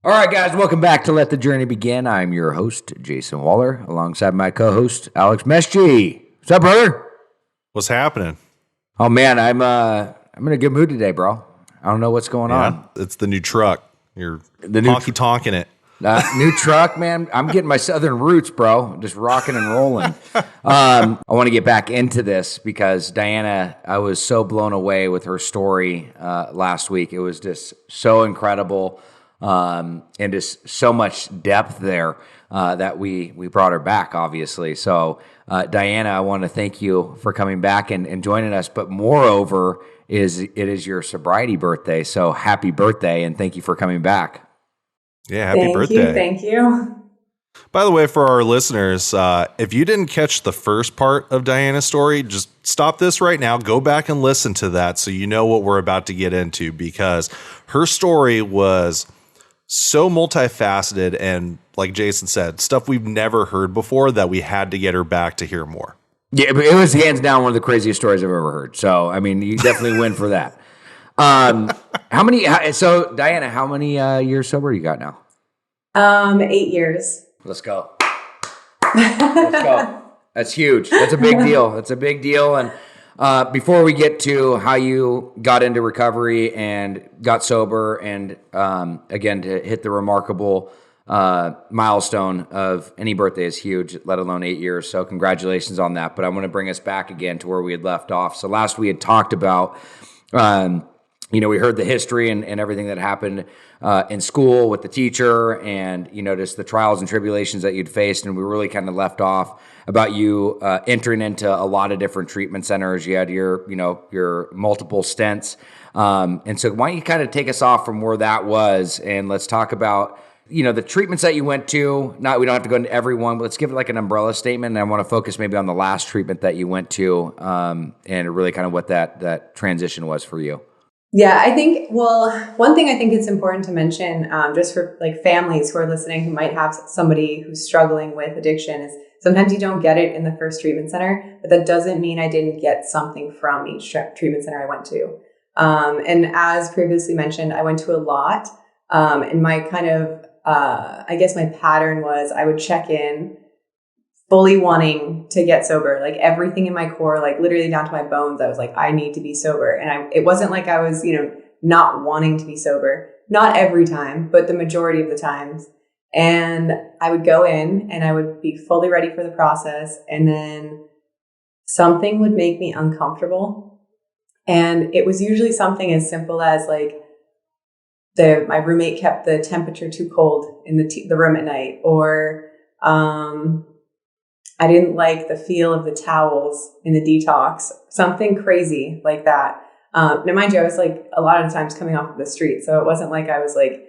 All right, guys, welcome back to Let the Journey Begin. I'm your host, Jason Waller, alongside my co-host, Alex Meschi. What's up, brother? What's happening? Oh man, I'm in a good mood today, bro. I don't know what's going on. It's the new truck. You're The new honky tonking it. New truck, man. I'm getting my southern roots, bro. Just rocking and rolling. I want to get back into this because Diana, I was so blown away with her story last week. It was just so incredible, and just so much depth there that we brought her back, obviously. So, Diana, I want to thank you for coming back and joining us. But moreover, it is your sobriety birthday. So happy birthday, and thank you for coming back. Yeah, happy birthday. Thank you. By the way, for our listeners, if you didn't catch the first part of Diana's story, just stop this right now. Go back and listen to that so you know what we're about to get into, because her story was so multifaceted and, like Jason said, stuff we've never heard before that we had to get her back to hear more. Yeah, but it was hands down one of the craziest stories I've ever heard. So, I mean, you definitely win for that. So Diana, how many years sober you got now? 8 years. Let's go. Let's go. That's huge. That's a big deal. That's a big deal. And before we get to how you got into recovery and got sober and, again, to hit the remarkable milestone of any birthday is huge, let alone 8 years. So congratulations on that. But I want to bring us back again to where we had left off. So last we had talked about, we heard the history and everything that happened in school with the teacher and, just the trials and tribulations that you'd faced. And we really kind of left off about you entering into a lot of different treatment centers. You had your multiple stints. And so why don't you kind of take us off from where that was, and let's talk about, the treatments that you went to. We don't have to go into every one, but let's give it like an umbrella statement. And I want to focus maybe on the last treatment that you went to and really kind of what that transition was for you. Yeah, I think, one thing I think it's important to mention, just for like families who are listening who might have somebody who's struggling with addiction, is sometimes you don't get it in the first treatment center, but that doesn't mean I didn't get something from each treatment center I went to. And as previously mentioned, I went to a lot. And my kind of, I guess my pattern was I would check in fully wanting to get sober, like everything in my core, like literally down to my bones. I was like, I need to be sober. And it wasn't like I was, not wanting to be sober, not every time, but the majority of the times. And I would go in and I would be fully ready for the process. And then something would make me uncomfortable. And it was usually something as simple as like my roommate kept the temperature too cold in the room at night, or, I didn't like the feel of the towels in the detox, something crazy like that. Now, mind you, I was like a lot of the times coming off of the street. So it wasn't like I was like,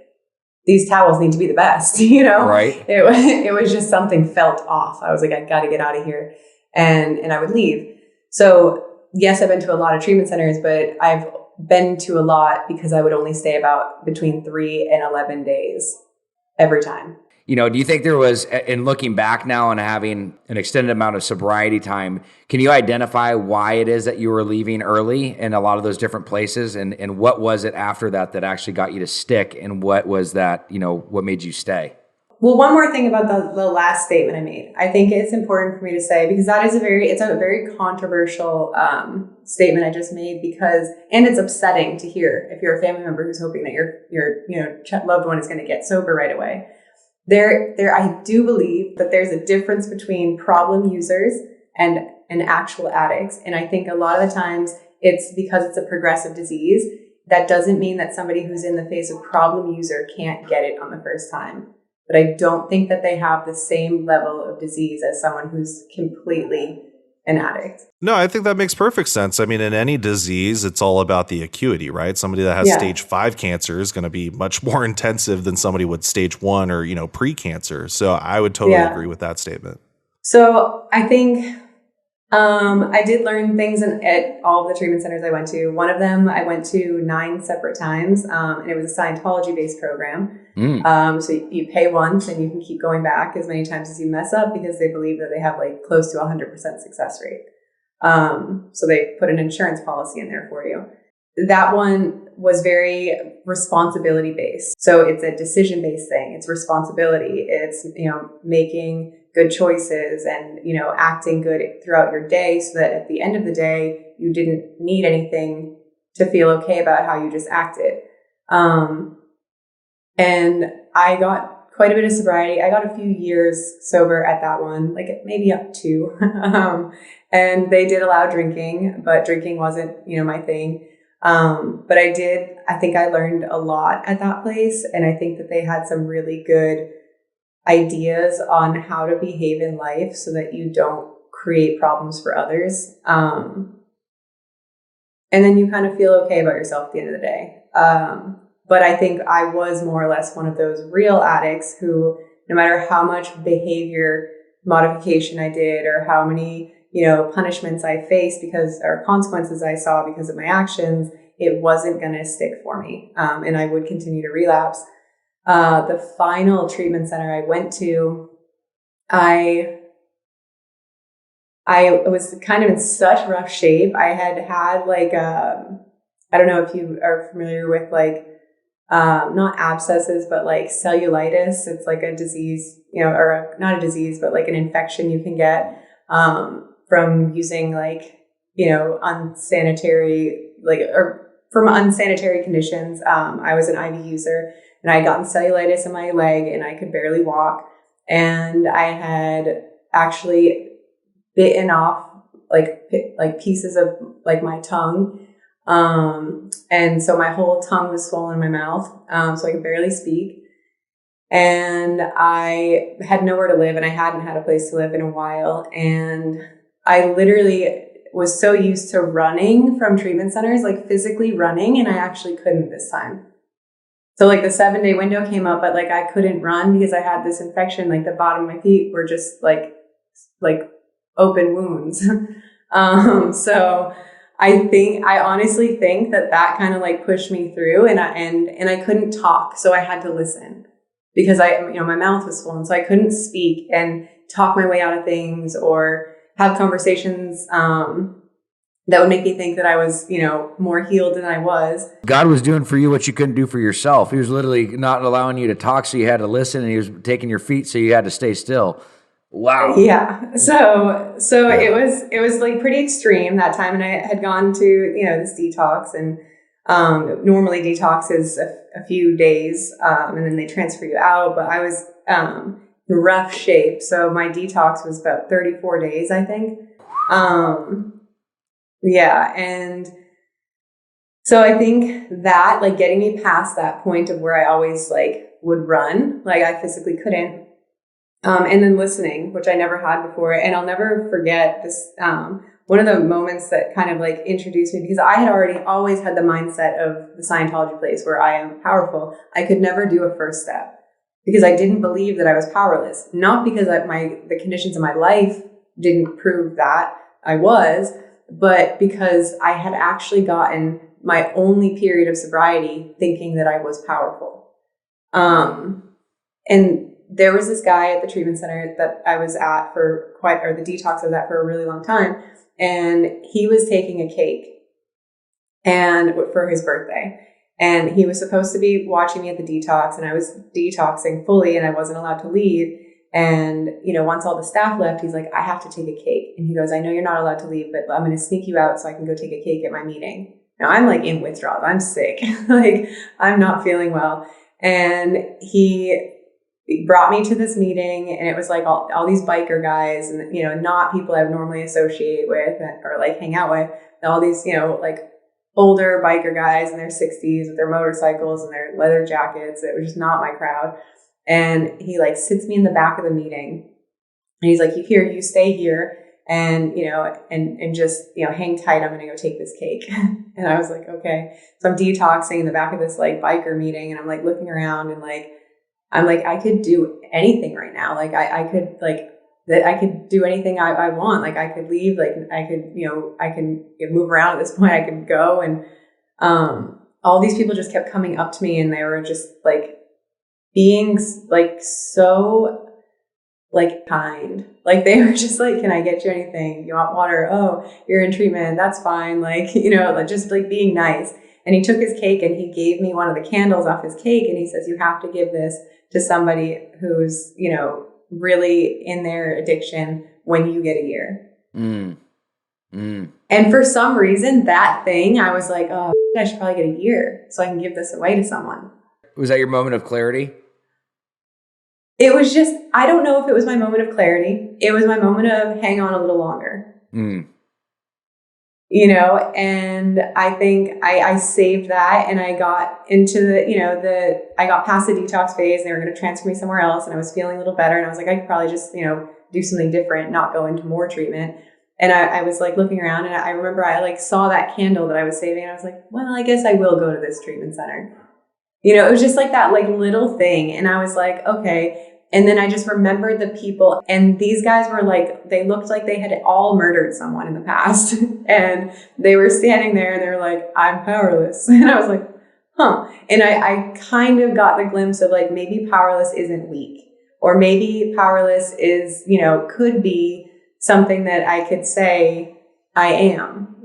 these towels need to be the best, Right. It was just something felt off. I was like, I got to get out of here. And I would leave. So yes, I've been to a lot of treatment centers, but I've been to a lot because I would only stay about between 3 and 11 days every time. Do you think there was, in looking back now and having an extended amount of sobriety time, can you identify why it is that you were leaving early in a lot of those different places? And what was it after that actually got you to stick? And what was that, what made you stay? Well, one more thing about the last statement I made. I think it's important for me to say, because that is it's a very controversial statement I just made, and it's upsetting to hear if you're a family member who's hoping that your loved one is going to get sober right away. I do believe that there's a difference between problem users and actual addicts. And I think a lot of the times it's because it's a progressive disease. That doesn't mean that somebody who's in the phase of problem user can't get it on the first time. But I don't think that they have the same level of disease as someone who's completely an addict. No, I think that makes perfect sense. I mean, in any disease, it's all about the acuity, right? Somebody that has stage 5 cancer is going to be much more intensive than somebody with stage 1 or, pre-cancer. So I would totally agree with that statement. So I think I did learn things at all of the treatment centers I went to. One of them I went to 9 separate times, and it was a Scientology-based program. So you pay once and you can keep going back as many times as you mess up, because they believe that they have like close to 100% success rate. So they put an insurance policy in there for you. that one was very responsibility based. So it's a decision based thing. It's responsibility. It's, making good choices and, acting good throughout your day so that at the end of the day, you didn't need anything to feel okay about how you just acted. And I got quite a bit of sobriety. I got a few years sober at that one, like maybe up to, and they did allow drinking, but drinking wasn't, my thing. But I think I learned a lot at that place. And I think that they had some really good ideas on how to behave in life so that you don't create problems for others. And then you kind of feel okay about yourself at the end of the day. But I think I was more or less one of those real addicts who, no matter how much behavior modification I did or how many, punishments I faced or consequences I saw because of my actions, it wasn't going to stick for me. And I would continue to relapse. The final treatment center I went to, I was kind of in such rough shape. I had like, I don't know if you are familiar with like, not abscesses, but like cellulitis. It's like a disease, or not a disease, but like an infection you can get, from using like, unsanitary, or from unsanitary conditions. I was an IV user and I had gotten cellulitis in my leg and I could barely walk. And I had actually bitten off like pieces of like my tongue. And so my whole tongue was swollen in my mouth. So I could barely speak. And I had nowhere to live and I hadn't had a place to live in a while. And I literally was so used to running from treatment centers, like physically running, and I actually couldn't this time. So like the 7-day window came up, but like I couldn't run because I had this infection. Like the bottom of my feet were just like open wounds. So I honestly think that kind of like pushed me through, and I couldn't talk, so I had to listen because my mouth was swollen, so I couldn't speak and talk my way out of things or have conversations that would make me think that I was, more healed than I was. God was doing for you what you couldn't do for yourself. He was literally not allowing you to talk, so you had to listen, and he was taking your feet, so you had to stay still. Wow. Yeah. So it was like pretty extreme that time. And I had gone to, this detox, and normally detox is a few days, and then they transfer you out. But I was in rough shape. So my detox was about 34 days, I think. Yeah. And so I think that like getting me past that point of where I always like would run, like I physically couldn't. And then listening, which I never had before. And I'll never forget this, one of the moments that kind of like introduced me, because I had always had the mindset of the Scientology place where I am powerful. I could never do a first step because I didn't believe that I was powerless. Not because the conditions of my life didn't prove that I was, but because I had actually gotten my only period of sobriety thinking that I was powerful. And there was this guy at the treatment center that I was at the detox I was at for a really long time. And he was taking a cake for his birthday. And he was supposed to be watching me at the detox, and I was detoxing fully and I wasn't allowed to leave. And, once all the staff left, he's like, I have to take a cake. And he goes, I know you're not allowed to leave, but I'm going to sneak you out so I can go take a cake at my meeting. Now I'm like in withdrawal. I'm sick. Like I'm not feeling well. And he brought me to this meeting, and it was like all these biker guys, and not people I would normally associate with or like hang out with. And all these like older biker guys in their 60s with their motorcycles and their leather jackets. It was just not my crowd. And he like sits me in the back of the meeting, and he's like, you stay here and and just hang tight. I'm gonna go take this cake. And I was like, okay. So I'm detoxing in the back of this like biker meeting, and I'm like looking around, and like I'm like, I could do anything right now. Like I could do anything I want. Like I could leave, like I could, I can move around at this point. I could go. And all these people just kept coming up to me, and they were just like being like so like kind. Like they were just like, can I get you anything? You want water? Oh, you're in treatment. That's fine. Like, like just like being nice. And he took his cake and he gave me one of the candles off his cake. And he says, you have to give this to somebody who's, really in their addiction when you get a year. Mm. Mm. And for some reason, that thing, I was like, oh, I should probably get a year so I can give this away to someone. Was that your moment of clarity? It was just, I don't know if it was my moment of clarity. It was my moment of hang on a little longer. Mm. And I think I saved that, and I got into I got past the detox phase, and they were going to transfer me somewhere else, and I was feeling a little better, and I was like, I could probably just, do something different, not go into more treatment. And I was like looking around, and I remember I like saw that candle that I was saving, and I was like, well, I guess I will go to this treatment center. It was just like that like little thing. And I was like, okay. And then I just remembered the people, and these guys were like, they looked like they had all murdered someone in the past. And they were standing there and they were like, I'm powerless. And I was like, huh. And I kind of got the glimpse of like, maybe powerless isn't weak, or maybe powerless is, could be something that I could say I am,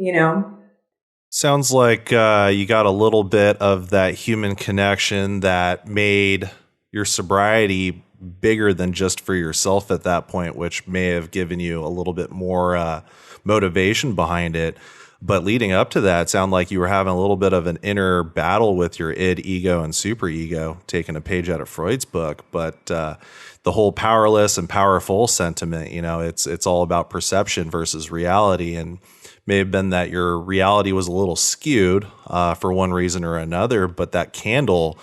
Sounds like you got a little bit of that human connection that made your sobriety bigger than just for yourself at that point, which may have given you a little bit more motivation behind it. But leading up to that, it sounded like you were having a little bit of an inner battle with your id, ego, and superego, taking a page out of Freud's book. But the whole powerless and powerful sentiment, it's all about perception versus reality. And may have been that your reality was a little skewed for one reason or another, but that candle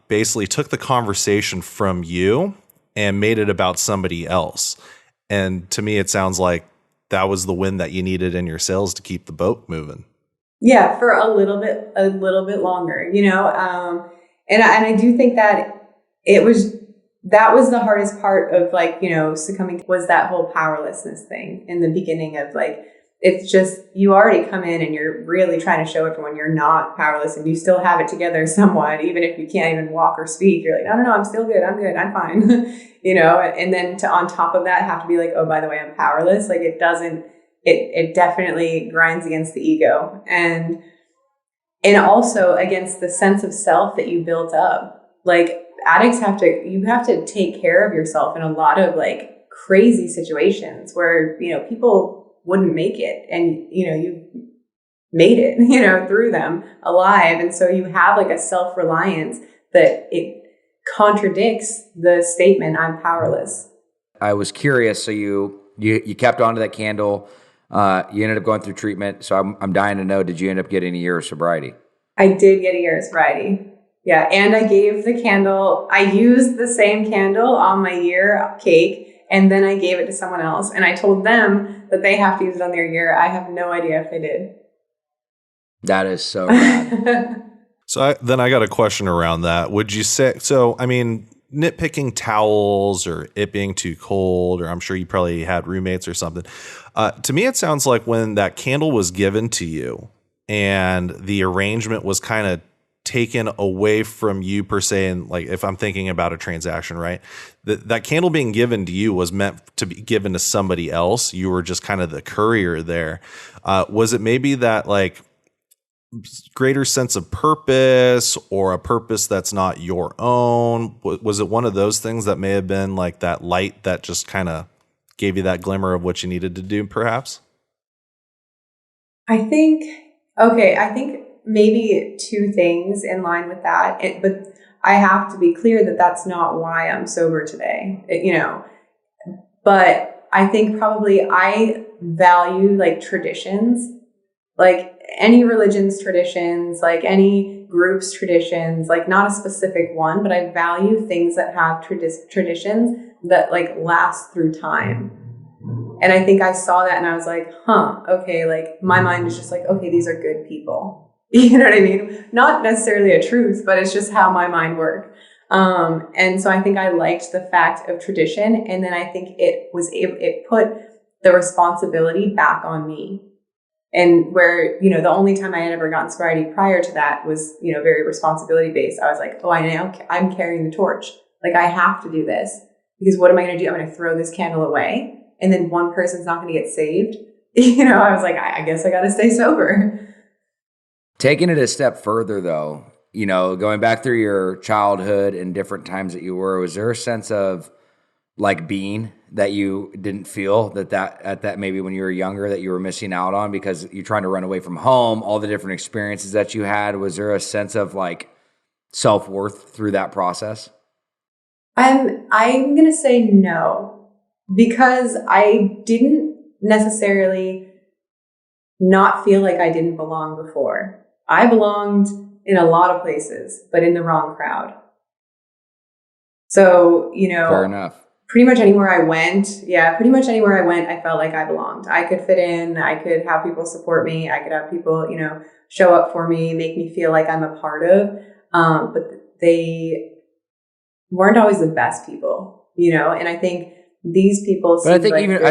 basically took the conversation from you and made it about somebody else. And to me, it sounds like that was the win that you needed in your sales to keep the boat moving. Yeah, for a little bit longer, and I do think that that was the hardest part of like, succumbing, was that whole powerlessness thing in the beginning of like, it's just, you already come in and you're really trying to show everyone you're not powerless, and you still have it together somewhat, even if you can't even walk or speak. You're like, no, I'm still good. I'm good. I'm fine. And then on top of that, have to be like, oh, by the way, I'm powerless. Like it definitely grinds against the ego, and also against the sense of self that you built up. Like addicts have to take care of yourself in a lot of like crazy situations where, people wouldn't make it, and you made it through them alive. And so you have like a self-reliance that it contradicts the statement, I'm powerless. I was curious, so you kept on to that candle, you ended up going through treatment, so I'm dying to know, did you end up getting a year of sobriety? I did get a year of sobriety. Yeah, and I gave the candle, I used the same candle on my year cake, and then I gave it to someone else, and I told them that they have to use it on their year. I have no idea if they did. That is so bad. So then I got a question around that. Would you say, nitpicking towels or it being too cold, or I'm sure you probably had roommates or something. To me, it sounds like when that candle was given to you and the arrangement was kind of taken away from you per se, and like if I'm thinking about a transaction, right, that candle being given to you was meant to be given to somebody else. You were just kind of the courier there. Was it maybe that like greater sense of purpose, or a purpose that's not your own? Was it one of those things that may have been like that light that just kind of gave you that glimmer of what you needed to do, perhaps? I think maybe two things in line with that, but I have to be clear that that's not why I'm sober today, but I think probably I value like traditions, like any religion's traditions, like any group's traditions, like not a specific one, but I value things that have traditions that like last through time. And I think I saw that and I was like, okay, like my mind is just like, okay, these are good people. You know what I mean? Not necessarily a truth, but it's just how my mind worked. And so I think I liked the fact of tradition. And then I think it put the responsibility back on me. And where, the only time I had ever gotten sobriety prior to that was, very responsibility based. I was like, oh, I'm carrying the torch. Like I have to do this, because what am I going to do? I'm going to throw this candle away, and then one person's not going to get saved. I was like, I guess I got to stay sober. Taking it a step further, though, going back through your childhood and different times that you were, was there a sense of like being that you didn't feel that maybe when you were younger that you were missing out on because you're trying to run away from home, all the different experiences that you had? Was there a sense of like self-worth through that process? I'm going to say no, because I didn't necessarily not feel like I didn't belong before. I belonged in a lot of places, but in the wrong crowd. So, Fair enough. pretty much anywhere I went, I felt like I belonged. I could fit in. I could have people support me. I could have people, show up for me, make me feel like I'm a part of. But they weren't always the best people, and I think these people. But I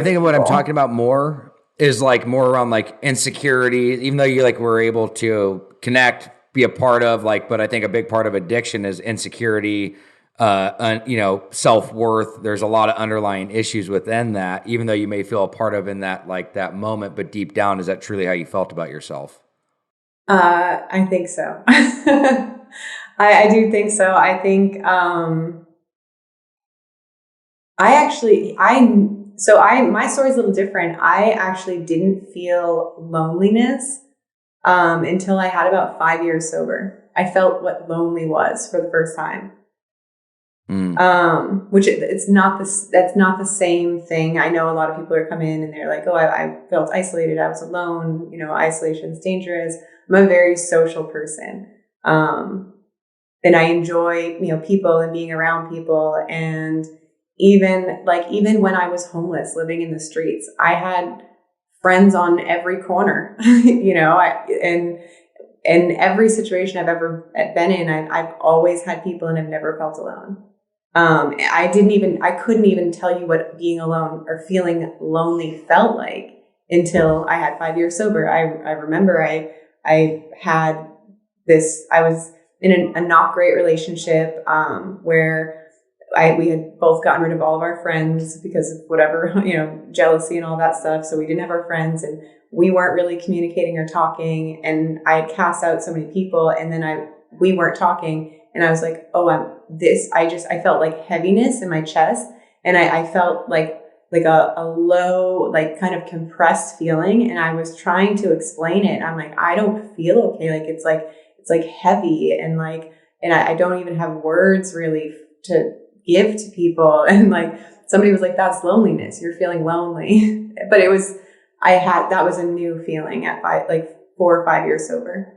think what I'm talking about more is like more around like insecurity, even though you like were able to connect, be a part of like, but I think a big part of addiction is insecurity, self-worth. There's a lot of underlying issues within that, even though you may feel a part of in that, like that moment, but deep down, is that truly how you felt about yourself? I think so. I do think so. I think, my story's a little different. I actually didn't feel loneliness until I had about 5 years sober. I felt what lonely was for the first time. Which that's not the same thing. I know a lot of people are coming in and they're like, oh, I felt isolated. I was alone. Isolation's dangerous. I'm a very social person. And I enjoy, people and being around people. And even when I was homeless, living in the streets, I had friends on every corner, and every situation I've ever been in, I've always had people and I've never felt alone. I couldn't even tell you what being alone or feeling lonely felt like until I had 5 years sober. I remember I had this, I was in a not great relationship, where we had both gotten rid of all of our friends because of whatever, jealousy and all that stuff. So we didn't have our friends and we weren't really communicating or talking. And I had cast out so many people, and then we weren't talking. And I was like, oh, I felt like heaviness in my chest. And I felt like a low, like kind of compressed feeling. And I was trying to explain it. I'm like, I don't feel okay. Like, it's like heavy. And I don't even have words really to give to people. And like, somebody was like, that's loneliness. You're feeling lonely. But that was a new feeling at 4 or 5 years sober.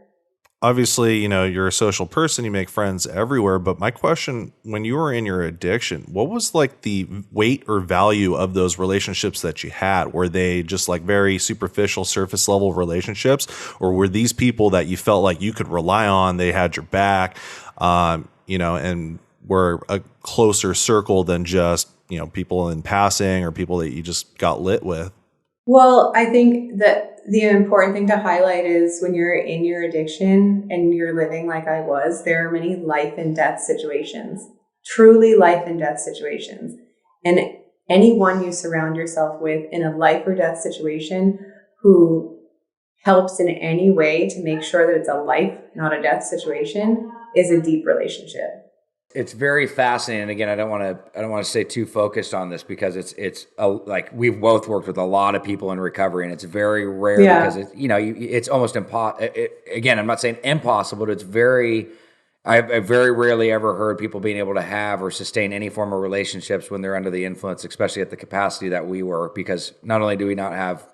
Obviously, you're a social person, you make friends everywhere. But my question, when you were in your addiction, what was like the weight or value of those relationships that you had? Were they just like very superficial, surface level relationships? Or were these people that you felt like you could rely on, they had your back, and were a closer circle than just, people in passing or people that you just got lit with? Well, I think that the important thing to highlight is when you're in your addiction and you're living like I was, there are many life and death situations, truly life and death situations. And anyone you surround yourself with in a life or death situation who helps in any way to make sure that it's a life, not a death situation, is a deep relationship. It's very fascinating. Again, I don't want to stay too focused on this because it's like we've both worked with a lot of people in recovery, and it's very rare because it's almost impossible. Again, I'm not saying impossible, but it's very. I've very rarely ever heard people being able to have or sustain any form of relationships when they're under the influence, especially at the capacity that we were. Because not only do we not have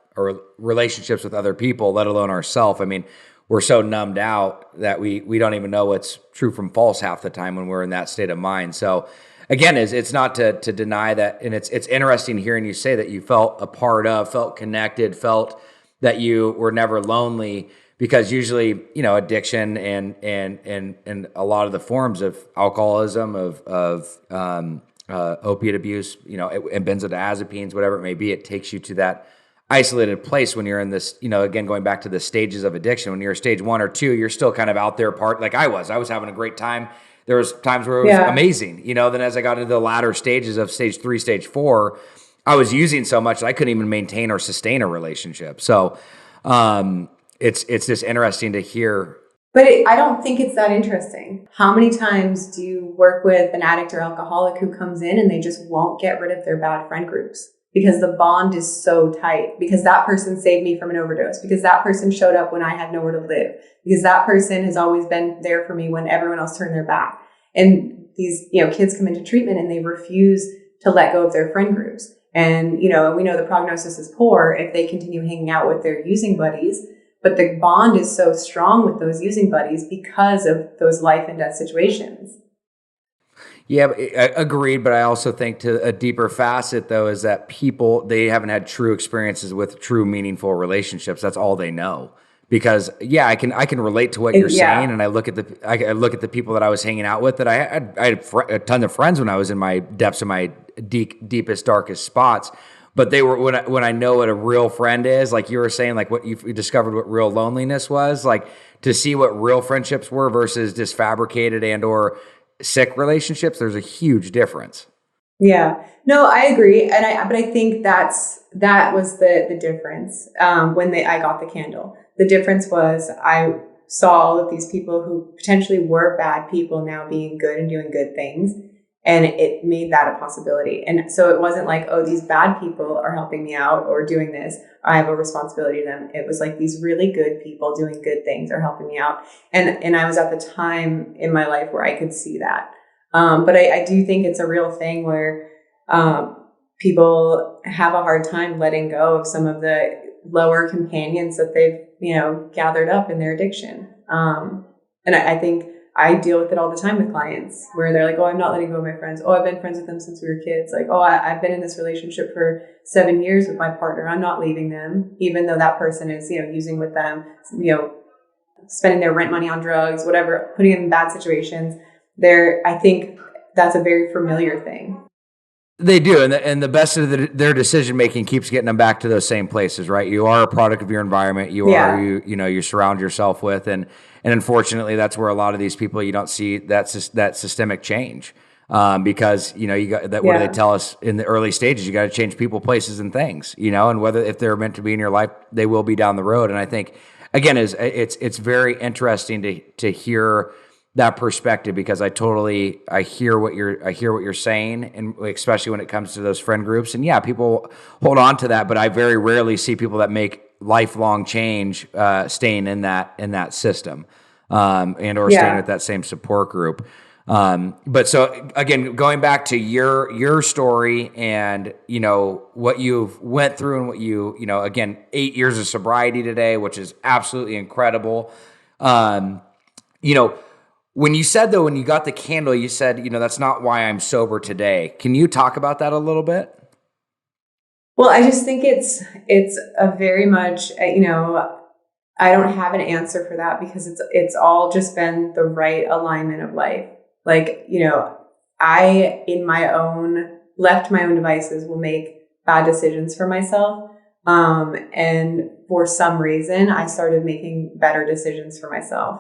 relationships with other people, let alone ourselves. I mean, we're so numbed out that we don't even know what's true from false half the time when we're in that state of mind. So again, it's not to deny that. And it's interesting hearing you say that you felt a part of, felt connected, felt that you were never lonely, because usually, addiction and a lot of the forms of alcoholism, of opiate abuse, and benzodiazepines, whatever it may be, it takes you to that isolated place when you're in this, again, going back to the stages of addiction. When you're stage 1 or 2, you're still kind of out there like I was having a great time. There was times where it was amazing, then as I got into the latter stages of stage 3, stage 4, I was using so much that I couldn't even maintain or sustain a relationship. So, it's just interesting to hear, But I don't think it's that interesting. How many times do you work with an addict or alcoholic who comes in and they just won't get rid of their bad friend groups? Because the bond is so tight, because that person saved me from an overdose, because that person showed up when I had nowhere to live, because that person has always been there for me when everyone else turned their back. And these, kids come into treatment and they refuse to let go of their friend groups. And, we know the prognosis is poor if they continue hanging out with their using buddies, but the bond is so strong with those using buddies because of those life and death situations. Yeah, agreed. But I also think to a deeper facet, though, is that people, they haven't had true experiences with true meaningful relationships. That's all they know. Because I can relate to what you're saying, and I look at the people that I was hanging out with. That I had a ton of friends when I was in my depths of my deepest, darkest spots. But they were when I know what a real friend is, like you were saying, like what you discovered what real loneliness was, like to see what real friendships were versus just fabricated and or sick relationships. There's a huge difference. Yeah, no, I agree, but I think that was the difference when I got the candle. The difference was I saw all of these people who potentially were bad people now being good and doing good things. And it made that a possibility. And so it wasn't like, oh, these bad people are helping me out or doing this, I have a responsibility to them. It was like these really good people doing good things are helping me out. And I was at the time in my life where I could see that. But I do think it's a real thing where people have a hard time letting go of some of the lower companions that they've, gathered up in their addiction. And I think I deal with it all the time with clients where they're like, oh, I'm not letting go of my friends. Oh, I've been friends with them since we were kids. Like, oh, I've been in this relationship for 7 years with my partner. I'm not leaving them, even though that person is, using with them, spending their rent money on drugs, whatever, putting them in bad situations. I think that's a very familiar thing. They do, and the best of their decision making keeps getting them back to those same places, right? You are a product of your environment. You surround yourself with, and unfortunately, that's where a lot of these people you don't see that systemic change because you got that. What do they tell us in the early stages? You got to change people, places, and things, and whether if they're meant to be in your life, they will be down the road. And I think again, it's very interesting to hear that perspective because I hear what you're saying, and especially when it comes to those friend groups. And people hold on to that, but I very rarely see people that make lifelong change staying in that system and or staying with that same support group. But so again, going back to your story and what you've went through and what again 8 years of sobriety today, which is absolutely incredible. When you said, though, when you got the candle, you said, that's not why I'm sober today. Can you talk about that a little bit? Well, I just think it's a very much, I don't have an answer for that because it's all just been the right alignment of life. Like, I, left my own devices, will make bad decisions for myself. And for some reason, I started making better decisions for myself.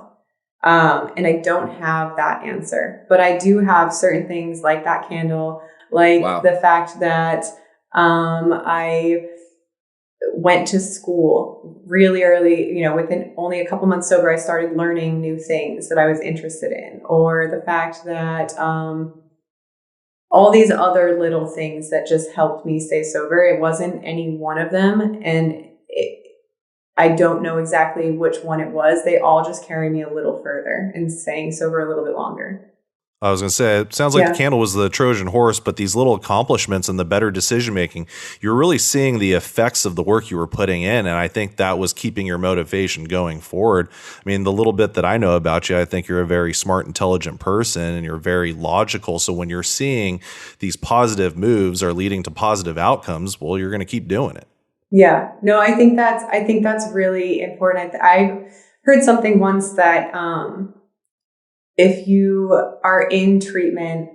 And I don't have that answer, but I do have certain things like that candle, like the fact that I went to school really early, within only a couple months sober, I started learning new things that I was interested in, or the fact that all these other little things that just helped me stay sober. It wasn't any one of them. And I don't know exactly which one it was. They all just carry me a little further and staying sober a little bit longer. I was going to say, it sounds like the candle was the Trojan horse, but these little accomplishments and the better decision making, you're really seeing the effects of the work you were putting in. And I think that was keeping your motivation going forward. I mean, the little bit that I know about you, I think you're a very smart, intelligent person and you're very logical. So when you're seeing these positive moves are leading to positive outcomes, well, you're going to keep doing it. Yeah, no, I think that's really important. I heard something once that if you are in treatment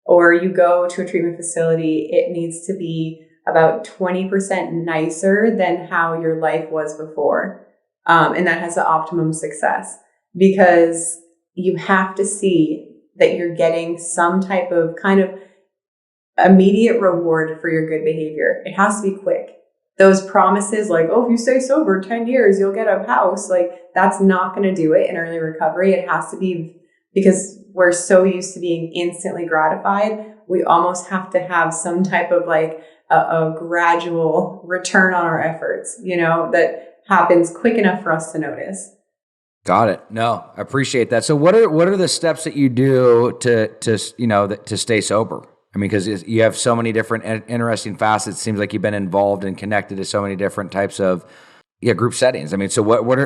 or you go to a treatment facility, it needs to be about 20% nicer than how your life was before. And that has the optimum success because you have to see that you're getting some type of kind of immediate reward for your good behavior. It has to be quick. those promises like, oh, if you stay sober 10 years, you'll get a house. Like, that's not going to do it in early recovery. It has to be, because we're so used to being instantly gratified. We almost have to have some type of like a gradual return on our efforts, that happens quick enough for us to notice. Got it. No, I appreciate that. So what are the steps that you do to stay sober? I mean, because you have so many different interesting facets. It seems like you've been involved and connected to so many different types of group settings. I mean, so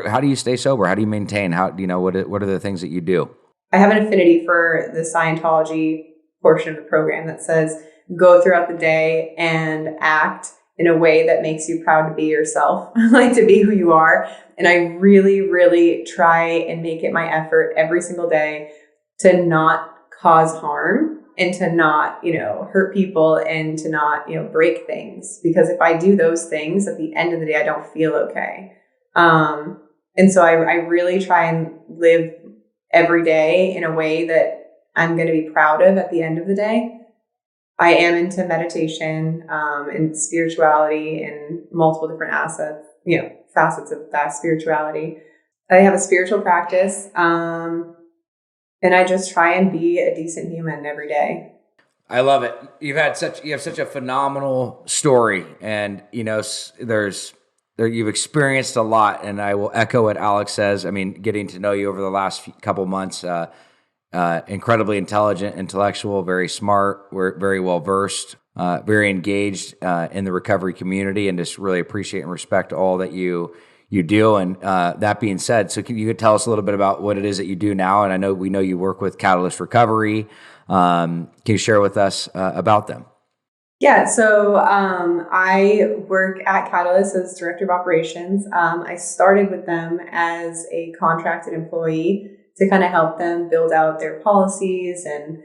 how do you stay sober? How do you maintain? What are the things that you do? I have an affinity for the Scientology portion of the program that says go throughout the day and act in a way that makes you proud to be yourself, like to be who you are. And I really, really try and make it my effort every single day to not cause harm and to not, hurt people and to not, break things. Because if I do those things, at the end of the day, I don't feel okay. And so I really try and live every day in a way that I'm going to be proud of at the end of the day. I am into meditation and spirituality and multiple different facets of that spirituality. I have a spiritual practice, and I just try and be a decent human every day. I love it. You have such a phenomenal story, and you've experienced a lot. And I will echo what Alex says. I mean, getting to know you over the last couple months. Incredibly intelligent, intellectual, very smart, we're very well versed, very engaged in the recovery community, and just really appreciate and respect all that you do. And that being said, so you could tell us a little bit about what it is that you do now? And we know you work with Catalyst Recovery. Can you share with us about them? Yeah, so I work at Catalyst as Director of Operations. I started with them as a contracted employee to kind of help them build out their policies and,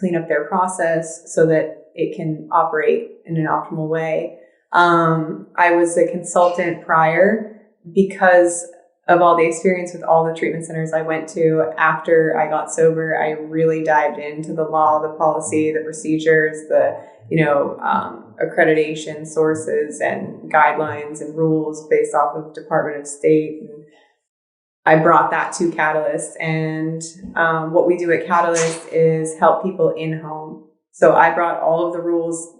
clean up their process so that it can operate in an optimal way. I was a consultant prior because of all the experience with all the treatment centers I went to after I got sober. I really dived into the law, the policy, the procedures, the, accreditation sources and guidelines and rules based off of Department of State. And I brought that to Catalyst, and what we do at Catalyst is help people in home. So I brought all of the rules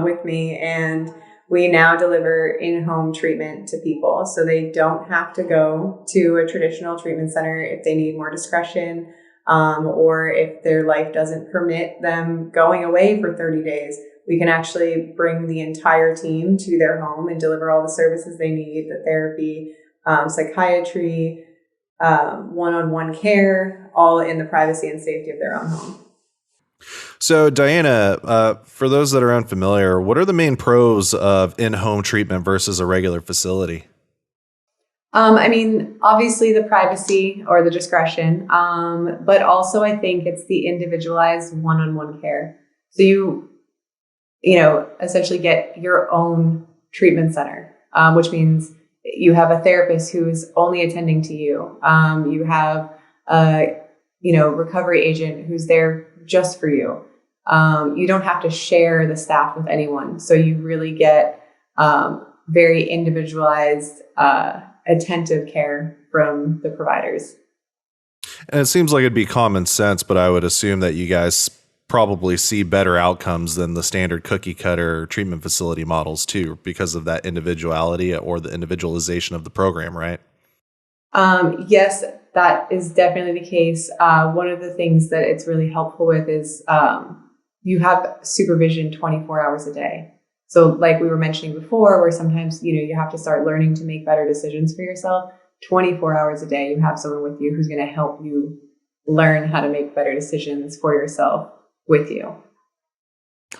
with me, and we now deliver in-home treatment to people. So they don't have to go to a traditional treatment center if they need more discretion, or if their life doesn't permit them going away for 30 days. We can actually bring the entire team to their home and deliver all the services they need, the therapy, psychiatry, one-on-one care, all in the privacy and safety of their own home. So, Diana, for those that are unfamiliar, what are the main pros of in-home treatment versus a regular facility? Obviously the privacy or the discretion, but also I think it's the individualized one-on-one care. So you essentially get your own treatment center, which means you have a therapist who's only attending to you. You have a, recovery agent who's there just for you. You don't have to share the staff with anyone. So you really get very individualized, attentive care from the providers. And it seems like it'd be common sense, but I would assume that you guys probably see better outcomes than the standard cookie cutter treatment facility models too, because of that individuality or the individualization of the program, right? Yes, that is definitely the case. One of the things that it's really helpful with is you have supervision 24 hours a day. So like we were mentioning before, where sometimes, you have to start learning to make better decisions for yourself. 24 hours a day, you have someone with you who's going to help you learn how to make better decisions for yourself with you.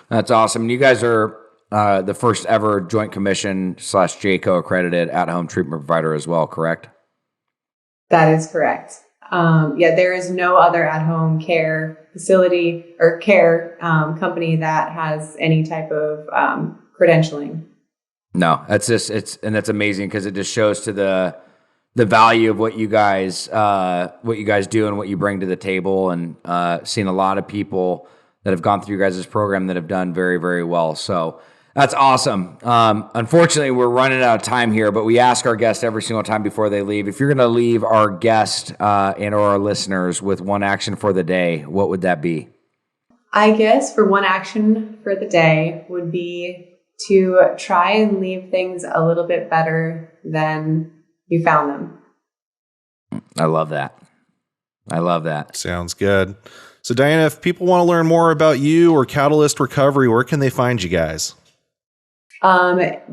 That's awesome. You guys are the first ever Joint Commission / JCO accredited at-home treatment provider as well, correct? That is correct. There is no other at-home care facility or care company that has any type of credentialing. No, that's amazing because it just shows to the value of what you guys do and what you bring to the table, and seen a lot of people that have gone through your guys' program that have done very, very well. So That's awesome. Unfortunately, we're running out of time here, but we ask our guests every single time before they leave. If you're going to leave our guest and or our listeners with one action for the day, what would that be? I guess for one action for the day would be to try and leave things a little bit better than you found them. I love that. I love that. Sounds good. So Diana, if people want to learn more about you or Catalyst Recovery, where can they find you guys?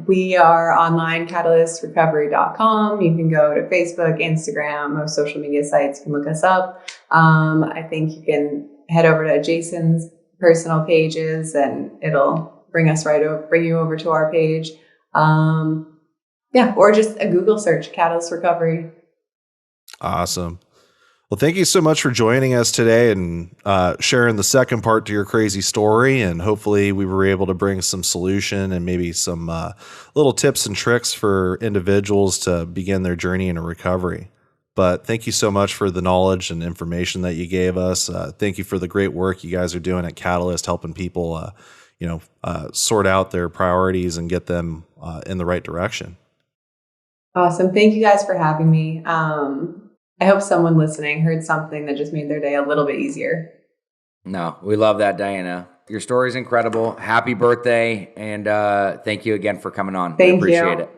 We are online, catalystrecovery.com. You can go to Facebook, Instagram, most social media sites. You can look us up. I think you can head over to Jason's personal pages and it'll bring you over to our page. Or just a Google search, Catalyst Recovery. Awesome. Well, thank you so much for joining us today and sharing the second part to your crazy story. And hopefully we were able to bring some solution and maybe some little tips and tricks for individuals to begin their journey into recovery. But thank you so much for the knowledge and information that you gave us. Thank you for the great work you guys are doing at Catalyst, helping people, sort out their priorities and get them in the right direction. Awesome. Thank you guys for having me. I hope someone listening heard something that just made their day a little bit easier. No, we love that, Diana. Your story is incredible. Happy birthday. And thank you again for coming on. Thank we appreciate you. it.